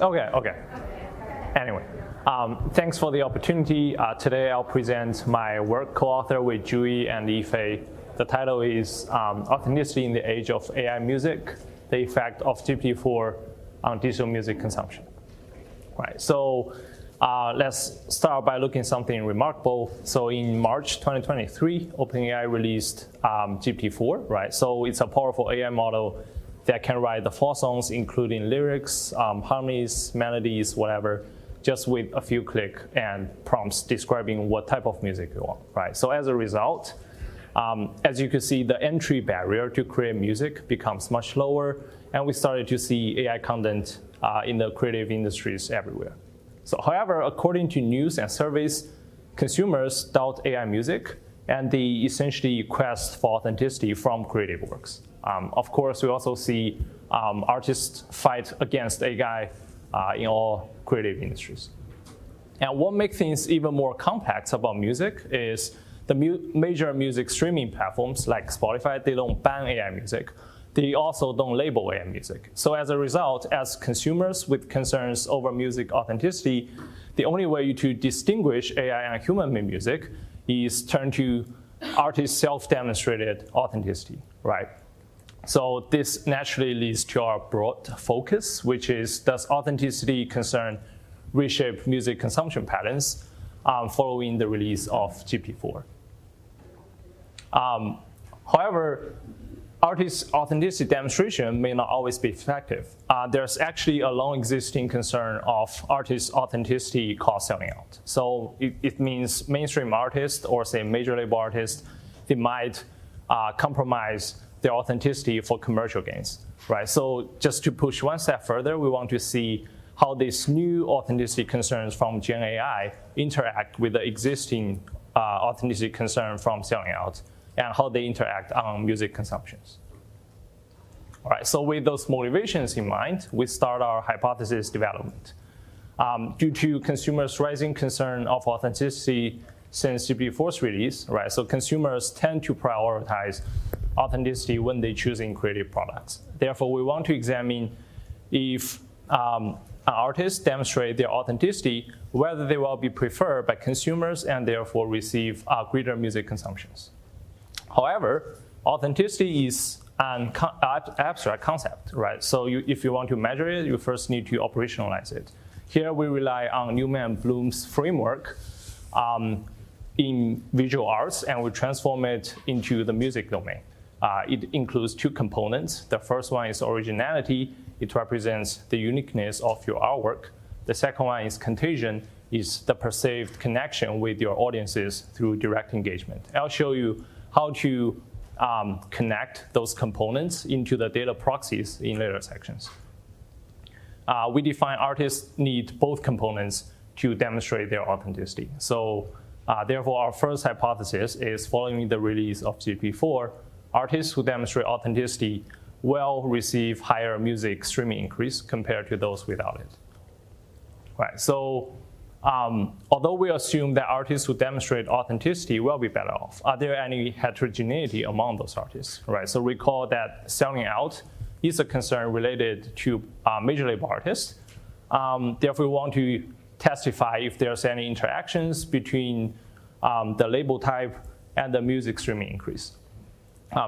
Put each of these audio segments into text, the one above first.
Okay. Anyway, thanks for the opportunity. Today I'll present my work co-author with Jui and Yunfei. The title is Authenticity in the Age of AI Music, the Effect of GPT-4 on Digital Music Consumption. Right, so let's start by looking at something remarkable. So in March 2023, OpenAI released GPT-4, right? So it's a powerful AI model that can write the full songs, including lyrics, harmonies, melodies, whatever, just with a few clicks and prompts describing what type of music you want, right? So as a result, as you can see, the entry barrier to create music becomes much lower, and we started to see AI content in the creative industries everywhere. So, however, according to news and surveys, consumers doubt AI music, and they essentially quest for authenticity from creative works. Of course, we also see artists fight against AI in all creative industries. And what makes things even more complex about music is the major music streaming platforms like Spotify, they don't ban AI music. They also don't label AI music. So as a result, as consumers with concerns over music authenticity, the only way to distinguish AI and human-made music is turn to artist self-demonstrated authenticity, right? So this naturally leads to our broad focus, which is, does authenticity concern reshape music consumption patterns following the release of GPT-4? However, artist authenticity demonstration may not always be effective. There's actually a long existing concern of artist authenticity called selling out. So it means mainstream artists or say major label artists, they might compromise their authenticity for commercial gains, right? So just to push one step further, we want to see how these new authenticity concerns from Gen AI interact with the existing authenticity concern from selling out, and how they interact on music consumptions. All right, so with those motivations in mind, we start our hypothesis development. Due to consumers' rising concern of authenticity since GPT-4's release, right? So consumers tend to prioritize authenticity when they choosing creative products. Therefore, we want to examine if an artist demonstrate their authenticity, whether they will be preferred by consumers and therefore receive greater music consumptions. However, authenticity is an abstract concept, right? So if you want to measure it, you first need to operationalize it. Here we rely on Newman and Bloom's framework in visual arts, and we transform it into the music domain. It includes two components. The first one is originality. It represents the uniqueness of your artwork. The second one is contagion, is the perceived connection with your audiences through direct engagement. I'll show you how to connect those components into the data proxies in later sections. We define artists need both components to demonstrate their authenticity. So therefore, our first hypothesis is following the release of GPT-4, artists who demonstrate authenticity will receive higher music streaming increase compared to those without it. Right, so although we assume that artists who demonstrate authenticity will be better off, are there any heterogeneity among those artists? Right, so recall that selling out is a concern related to major label artists. Therefore, we want to testify if there's any interactions between the label type and the music streaming increase.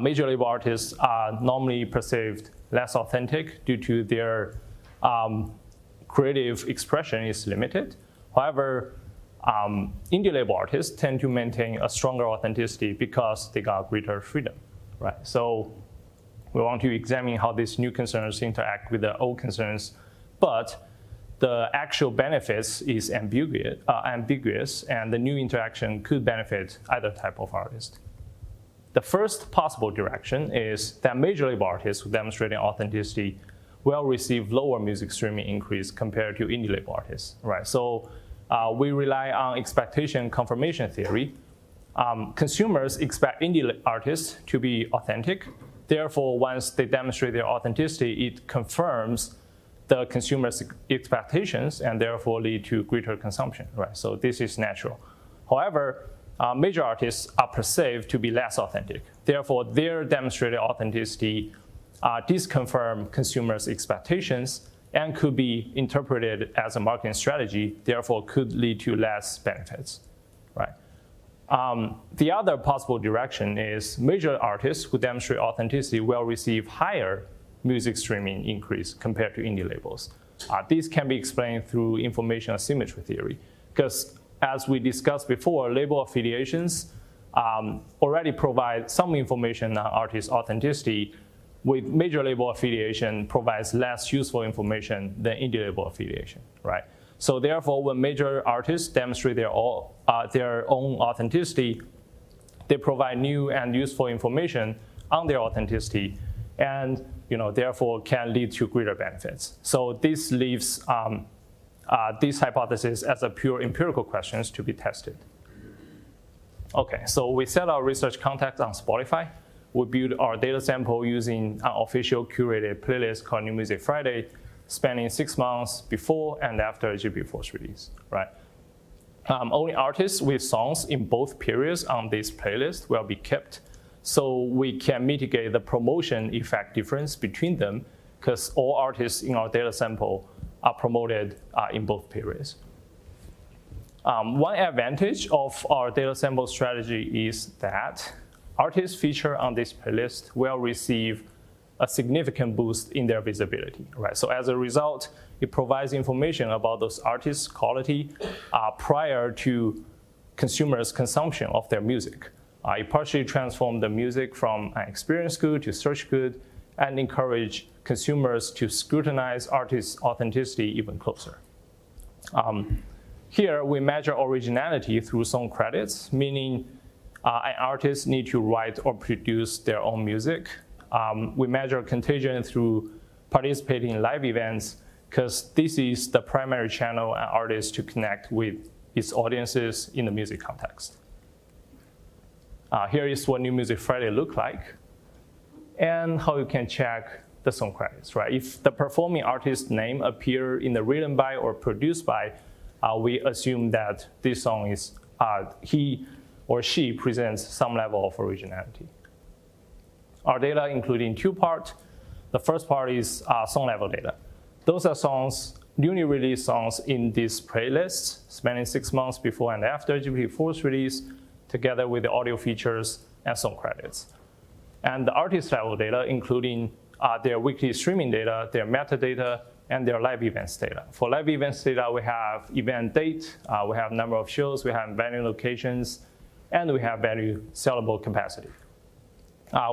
Major label artists are normally perceived less authentic due to their creative expression is limited. However, indie label artists tend to maintain a stronger authenticity because they got greater freedom, right? So we want to examine how these new concerns interact with the old concerns, but the actual benefits is ambiguous, and the new interaction could benefit either type of artist. The first possible direction is that major label artists who demonstrate authenticity will receive lower music streaming increase compared to indie label artists, right? So we rely on expectation confirmation theory. Consumers expect indie artists to be authentic. Therefore, once they demonstrate their authenticity, it confirms the consumer's expectations and therefore lead to greater consumption, right? So this is natural. However, major artists are perceived to be less authentic. Therefore, their demonstrated authenticity disconfirm consumers' expectations and could be interpreted as a marketing strategy, therefore could lead to less benefits, right? The other possible direction is major artists who demonstrate authenticity will receive higher music streaming increase compared to indie labels. This can be explained through information asymmetry theory, because as we discussed before, label affiliations already provide some information on artist authenticity, with major label affiliation provides less useful information than indie label affiliation, right? So therefore, when major artists demonstrate their own authenticity, they provide new and useful information on their authenticity, and therefore can lead to greater benefits. So this leaves this hypothesis as a pure empirical questions to be tested. Okay, so we set our research context on Spotify. We built our data sample using an official curated playlist called New Music Friday, spanning 6 months before and after GPT-4's release, right? Only artists with songs in both periods on this playlist will be kept, so we can mitigate the promotion effect difference between them, because all artists in our data sample are promoted in both periods. One advantage of our data sample strategy is that artists featured on this playlist will receive a significant boost in their visibility, right? So as a result, it provides information about those artists' quality prior to consumers' consumption of their music. It partially transforms the music from an experience good to search good, and encourage consumers to scrutinize artists' authenticity even closer. Here, we measure originality through song credits, meaning an artist need to write or produce their own music. We measure contagion through participating in live events, because this is the primary channel an artist to connect with its audiences in the music context. Here is what New Music Friday look like, and how you can check the song credits, right? If the performing artist's name appear in the written by or produced by, we assume that this song is, he or she presents some level of originality. Our data including 2 parts. The first part is song level data. Those are songs, newly released songs in this playlist, spanning 6 months before and after GPT-4's release, together with the audio features and song credits. And the artist level data, including their weekly streaming data, their metadata, and their live events data. For live events data, we have event date, we have number of shows, we have venue locations, and we have venue sellable capacity.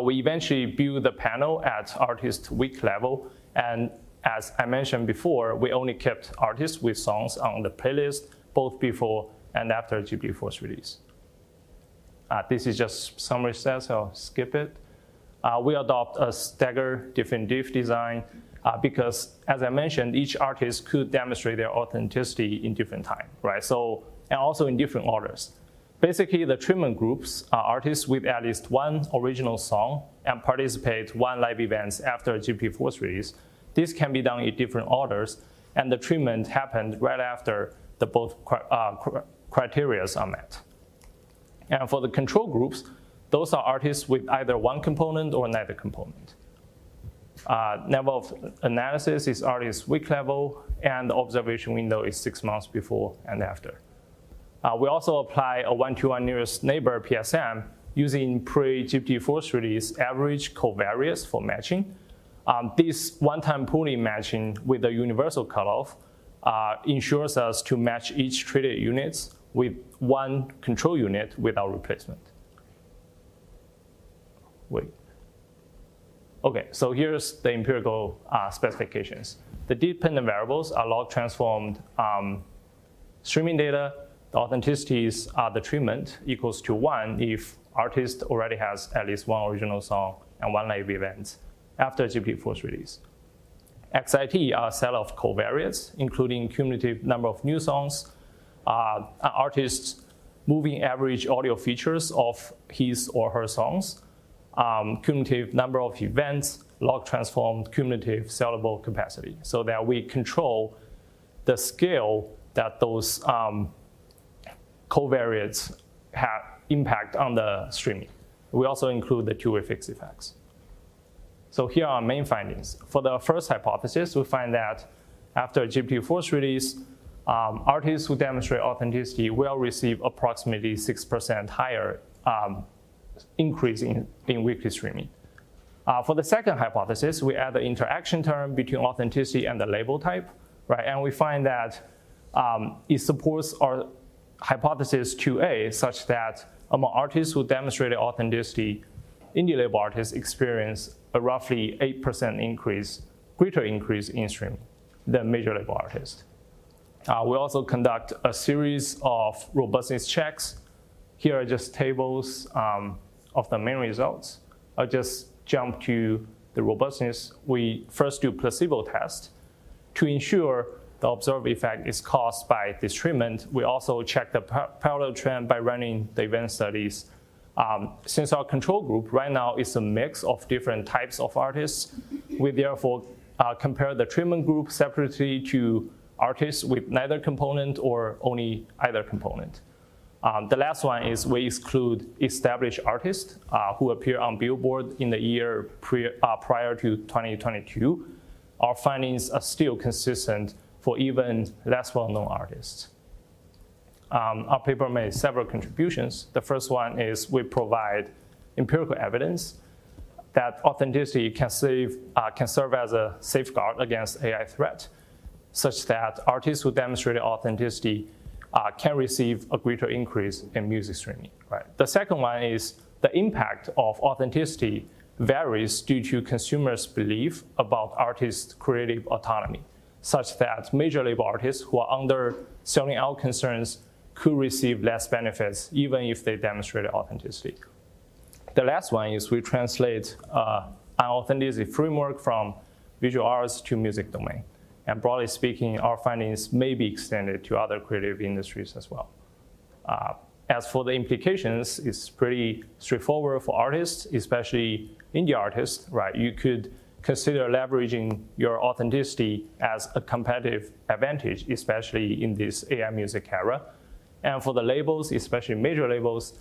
We eventually build the panel at artist week level, and as I mentioned before, we only kept artists with songs on the playlist both before and after GPT-4's release. This is just summary stats, so I'll skip it. We adopt a staggered different diff design because, as I mentioned, each artist could demonstrate their authenticity in different time, right? So, and also in different orders. Basically, the treatment groups are artists with at least 1 original song and participate 1 live events after GPT-4's release. This can be done in different orders, and the treatment happened right after the both criteria are met. And for the control groups, those are artists with either 1 component or neither component. Level of analysis is artist week level, and the observation window is 6 months before and after. We also apply a 1-to-1 nearest neighbor PSM using pre-GPT-4's release average covariates for matching. This one-time pooling matching with the universal cutoff ensures us to match each treated units with 1 control unit without replacement. Wait. Okay, so here's the empirical specifications. The dependent variables are log transformed streaming data. The authenticities are the treatment equals to 1 if artist already has at least 1 original song and 1 live event after GPT-4's release. XIT are a set of covariates, including cumulative number of new songs, artists' moving average audio features of his or her songs, cumulative number of events, log transformed cumulative sellable capacity, so that we control the scale that those covariates have impact on the streaming. We also include the two-way fixed effects. So here are our main findings. For the first hypothesis, we find that after GPT-4's release, artists who demonstrate authenticity will receive approximately 6% higher increase in weekly streaming. For the second hypothesis, we add the interaction term between authenticity and the label type, right? And we find that it supports our hypothesis 2A, such that among artists who demonstrated authenticity, indie label artists experience a roughly 8% greater increase in streaming than major label artists. We also conduct a series of robustness checks. Here are just tables of the main results. I'll just jump to the robustness. We first do placebo test to ensure the observed effect is caused by this treatment. We also check the parallel trend by running the event studies. Since our control group right now is a mix of different types of artists, we therefore compare the treatment group separately to artists with neither component or only either component. The last one is we exclude established artists who appear on Billboard in the year prior to 2022. Our findings are still consistent for even less well-known artists. Our paper made several contributions. The first one is we provide empirical evidence that authenticity can serve as a safeguard against AI threat, such that artists who demonstrated authenticity can receive a greater increase in music streaming. Right? The second one is the impact of authenticity varies due to consumers' belief about artists' creative autonomy, such that major label artists who are under selling out concerns could receive less benefits even if they demonstrated authenticity. The last one is we translate an authenticity framework from visual arts to music domain. And broadly speaking, our findings may be extended to other creative industries as well. As for the implications, it's pretty straightforward for artists, especially indie artists, right? You could consider leveraging your authenticity as a competitive advantage, especially in this AI music era. And for the labels, especially major labels,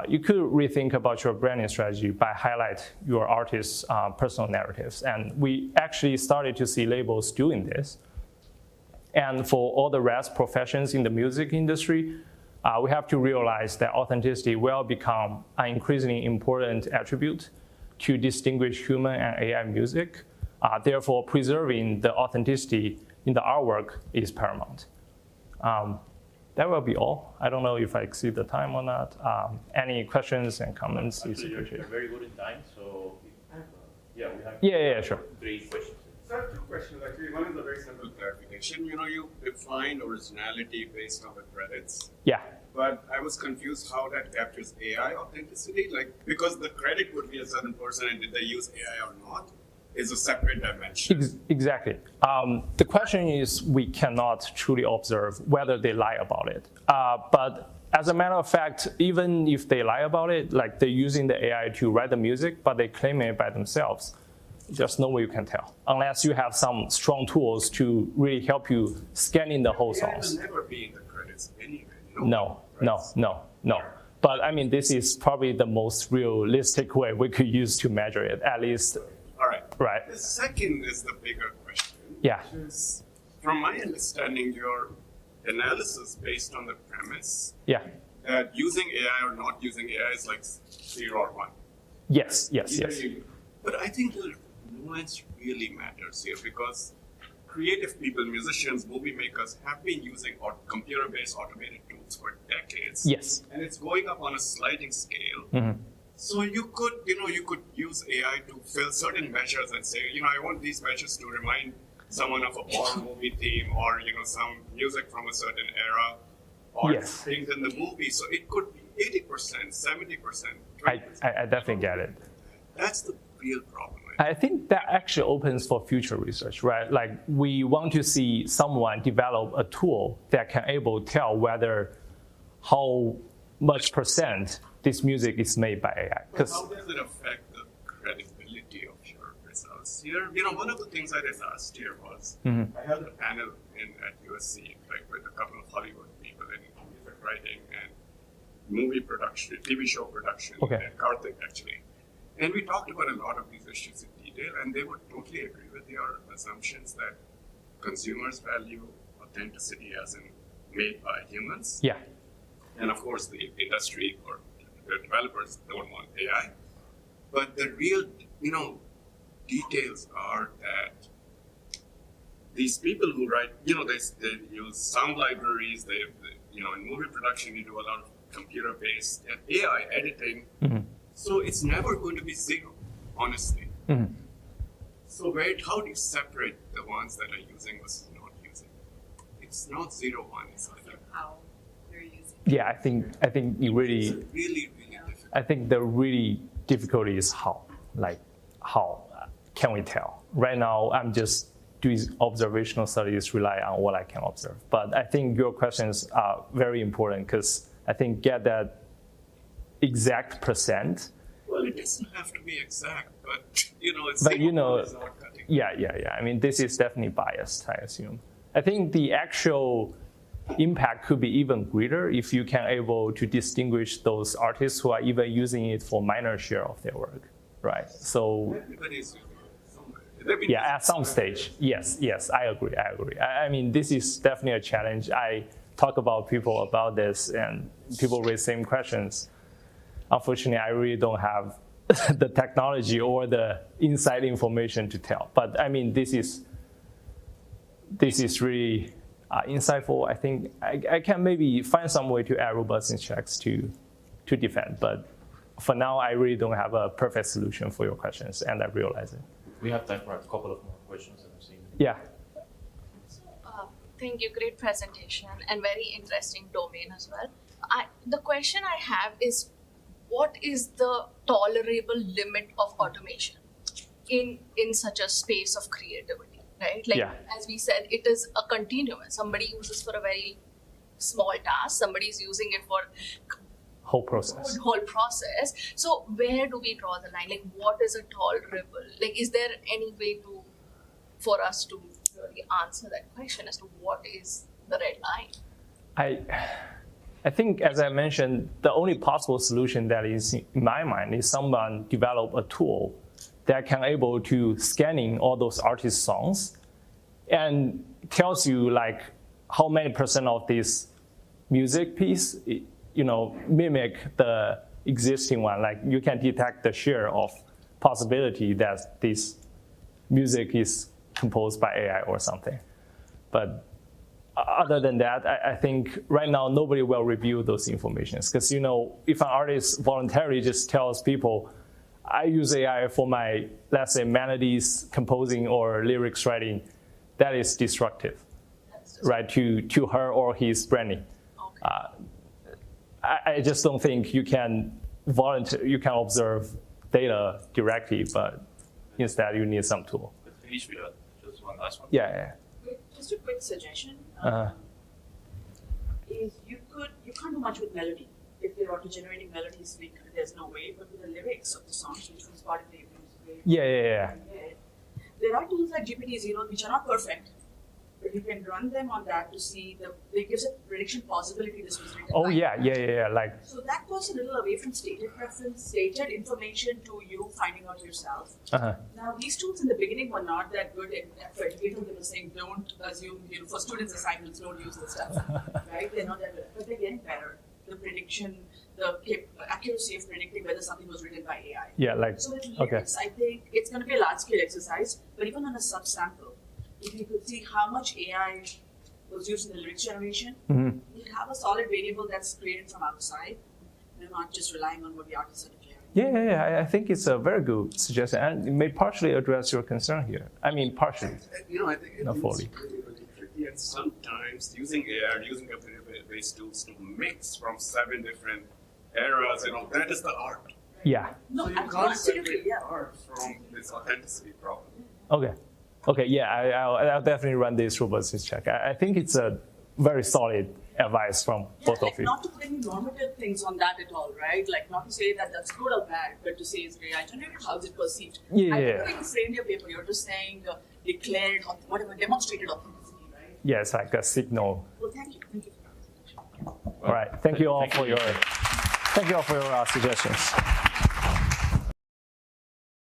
you could rethink about your branding strategy by highlight your artist's personal narratives. And we actually started to see labels doing this. And for all the rest professions in the music industry, we have to realize that authenticity will become an increasingly important attribute to distinguish human and AI music. Therefore, preserving the authenticity in the artwork is paramount. That will be all. I don't know if I exceed the time or not. Any questions and comments is appreciated. You're very good in time, so yeah, we have Yeah, sure. 3 questions. So I have 2 questions actually. One is a very simple clarification. You define originality based on the credits. Yeah. But I was confused how that captures AI authenticity. Like, because the credit would be a certain person and did they use AI or not is a separate dimension. Exactly. The question is we cannot truly observe whether they lie about it. But as a matter of fact, even if they lie about it, like they're using the AI to write the music, but they claim it by themselves, there's no way you can tell, unless you have some strong tools to really help you scanning the whole songs. AI will never be in the credits anyway. No. But I mean, this is probably the most realistic way we could use to measure it, at least. All right. Right. The second is the bigger question. Yeah. Which is, from my understanding, your analysis based on the premise that using AI or not using AI is like 0 or 1. Yes. But I think the nuance really matters here because creative people, musicians, movie makers have been using computer-based automated tools for decades. Yes. And it's going up on a sliding scale. Mm-hmm. So you could use AI to fill certain measures and say, I want these measures to remind someone of a horror movie theme or, some music from a certain era or things in the movie. So it could be 80%, 70%, 20%. I definitely get it. That's the real problem. I think that actually opens for future research, right? Like we want to see someone develop a tool that can able to tell how much percent this music is made by AI. How does it affect the credibility of your results? Here, one of the things I just asked here was, I held a panel at USC, with a couple of Hollywood people in music writing and movie production, TV show production, and Karthik actually. And we talked about a lot of these issues in detail, and they would totally agree with your assumptions that consumers value authenticity as in made by humans. Yeah. And of course, the industry or the developers don't want AI. But the real, details are that these people who write, they use sound libraries. In movie production, you do a lot of computer-based and AI editing. Mm-hmm. So it's never going to be zero, honestly. Mm-hmm. So how do you separate the ones that are using versus not using? It's not 0, 1. It's like how you're using. Yeah, I think you really. it's really, really difficult. I think the really difficulty is how can we tell? Right now, I'm just doing observational studies, rely on what I can observe. But I think your questions are very important because I think get that exact percent. Well, it doesn't have to be exact, but it's But it's not cutting. Yeah. I mean, this is definitely biased, I assume. I think the actual impact could be even greater if you can able to distinguish those artists who are even using it for minor share of their work, right? So Everybody's using it somewhere. yeah, at some stage, yes, I agree. I mean, this is definitely a challenge. I talk about people about this, and people raise same questions. Unfortunately, I really don't have the technology or the inside information to tell. But I mean, this is really insightful. I think I can maybe find some way to add robustness checks to defend. But for now, I really don't have a perfect solution for your questions, and I realize it. We have time for a couple of more questions that I've seen. Yeah. So, thank you. Great presentation and very interesting domain as well. The question I have is, what is the tolerable limit of automation in such a space of creativity, right? Like, as we said, it is a continuum. Somebody uses for a very small task, somebody is using it for Whole process. So where do we draw the line? Like, what is a tolerable? Like, is there any way for us to really answer that question as to what is the red line? I think, as I mentioned, the only possible solution that is in my mind is someone develop a tool that can able to scanning all those artist songs and tells you like how many % of this music piece mimic the existing one. Like you can detect the share of possibility that this music is composed by AI or something. But other than that, I think right now nobody will review those informations because if an artist voluntarily just tells people, I use AI for my, let's say, melodies composing or lyrics writing, that is destructive, right, to her or his branding. Okay. I just don't think you can observe data directly, but instead you need some tool. Finish with just one last one. Yeah. Just a quick suggestion is you can't do much with melody. If you're auto-generating melodies, there's no way. But with the lyrics of the songs, which was part of the music, Yeah. there are tools like GPTs, which are not perfect, but you can run them on that to see it gives a prediction possibility this was written. Oh yeah. Like. So that goes a little away from stated preference, stated information to you finding out yourself. Now these tools in the beginning were not that good for educators. They were saying don't assume, for students' assignments, don't use this stuff, right? They're not that good, but they're getting better. The prediction, the accuracy of predicting whether something was written by AI. Yeah, like. So with lyrics, I think it's going to be a large-scale exercise, but even on a subsample, if you could see how much AI was used in the lyrics generation, you have a solid variable that's created from outside. You're not just relying on what the artists are declaring. Yeah. I think it's a very good suggestion, and it may partially address your concern here. I mean, partially. I think it's Not fully. really, really tricky, and sometimes using AI, using computer-based tools to mix from 7 different eras, that is the art. Yeah. No, So you can't absolutely, separate yeah. art from this authenticity problem. Okay. Yeah. I'll definitely run this robustness check. I think it's a very solid advice from both of you. Not to put any normative things on that at all, right? Like not to say that that's good or bad, but to say is AI generated, how is it perceived? Yeah. I don't think you framed your paper. You're just saying declared or whatever, demonstrated authenticity, right? Yeah, it's like a signal. Well, thank you. Thank you for that. All right. Thank you all for your suggestions.